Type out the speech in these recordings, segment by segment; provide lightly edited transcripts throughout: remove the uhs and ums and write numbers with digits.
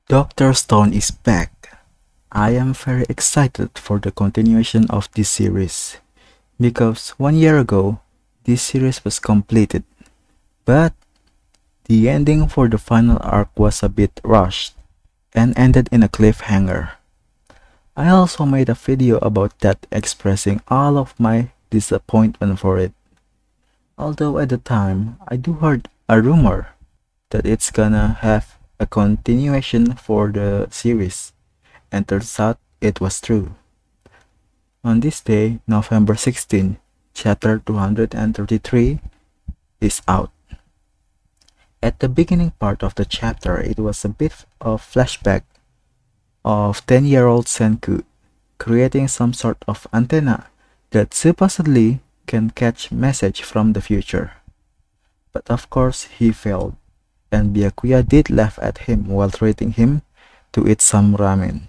Dr. Stone is back. I am very excited for the continuation of this series because 1 year ago this series was completed, but the ending for the final arc was a bit rushed and ended in a cliffhanger. I also made a video about that expressing all of my disappointment for it. Although at the time I do heard a rumor that it's gonna have a continuation for the series, and turns out it was true. On this day, November 16, chapter 233 is out. At the beginning part of the chapter, it was a bit of flashback of 10-year-old Senku creating some sort of antenna that supposedly can catch message from the future. But of course he failed, and Byakuya did laugh at him while treating him to eat some ramen.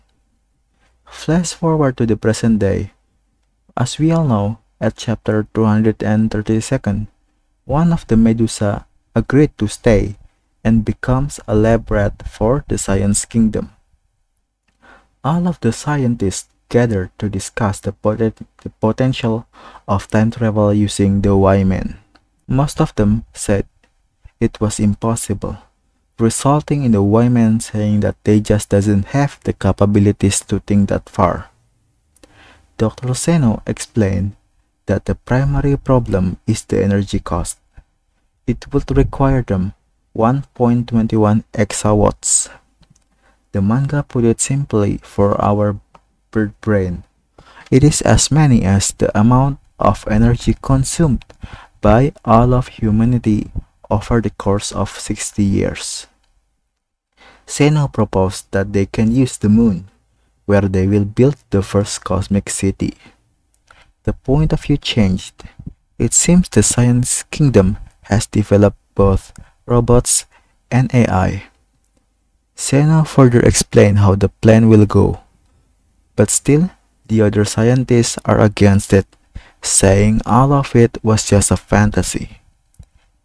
Flash forward to the present day. As we all know, at chapter 232, one of the Medusa agreed to stay and becomes a lab rat for the Science Kingdom. All of the scientists gathered to discuss the potential of time travel using the Y-Men. Most of them said it was impossible, resulting in the Y-Men saying that they just doesn't have the capabilities to think that far. Dr. Seno explained that the primary problem is the energy cost. It would require them 1.21 exawatts. The manga put it simply for our bird brain. It is as many as the amount of energy consumed by all of humanity over the course of 60 years. Seno proposed that they can use the moon, where they will build the first cosmic city. The point of view changed. It seems the Science Kingdom has developed both robots and AI. Seno further explained how the plan will go, but still, the other scientists are against it, saying all of it was just a fantasy.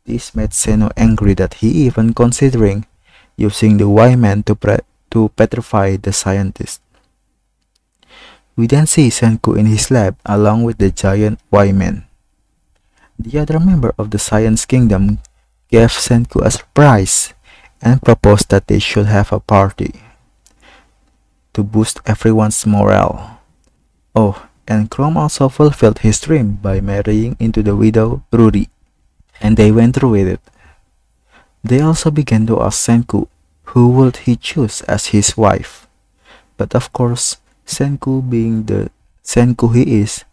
This made Seno angry that he even considering using the Y-Man to petrify the scientist. We then see Senku in his lab along with the giant Y-Man. The other member of the Science Kingdom gave Senku a surprise and proposed that they should have a party to boost everyone's morale. Oh, and Chrome also fulfilled his dream by marrying into the widow Ruri, and they went through with it. They also began to ask Senku who would he choose as his wife, but of course, Senku being the Senku he is,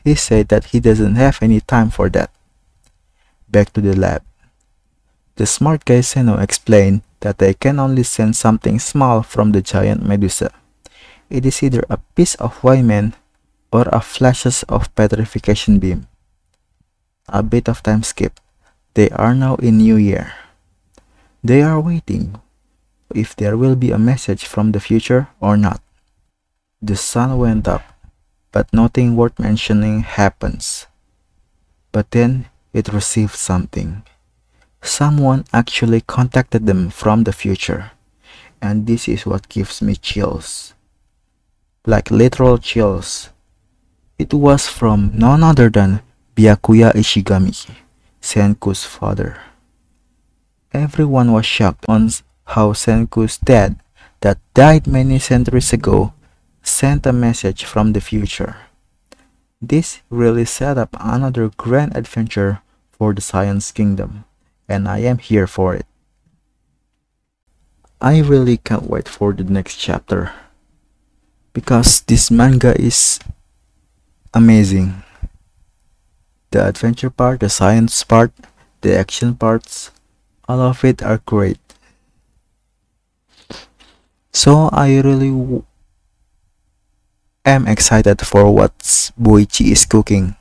he said that he doesn't have any time for that. Back to the lab. The smart guy Seno explained that they can only send something small from the giant Medusa. It is either a piece of Y-Men or a flashes of petrification beam. A bit of time skip. They are now in New Year. They are waiting if there will be a message from the future or not. The sun went up, but nothing worth mentioning happens. But then it received something. Someone actually contacted them from the future, and this is what gives me chills. Like literal chills. It was from none other than Byakuya Ishigami, Senku's father. Everyone was shocked on how Senku's dad, that died many centuries ago, sent a message from the future. This really set up another grand adventure for the Science Kingdom, and I am here for it. I really can't wait for the next chapter, because this manga is amazing. The adventure part, the science part, the action parts, all of it are great. So I really am excited for what Boichi is cooking.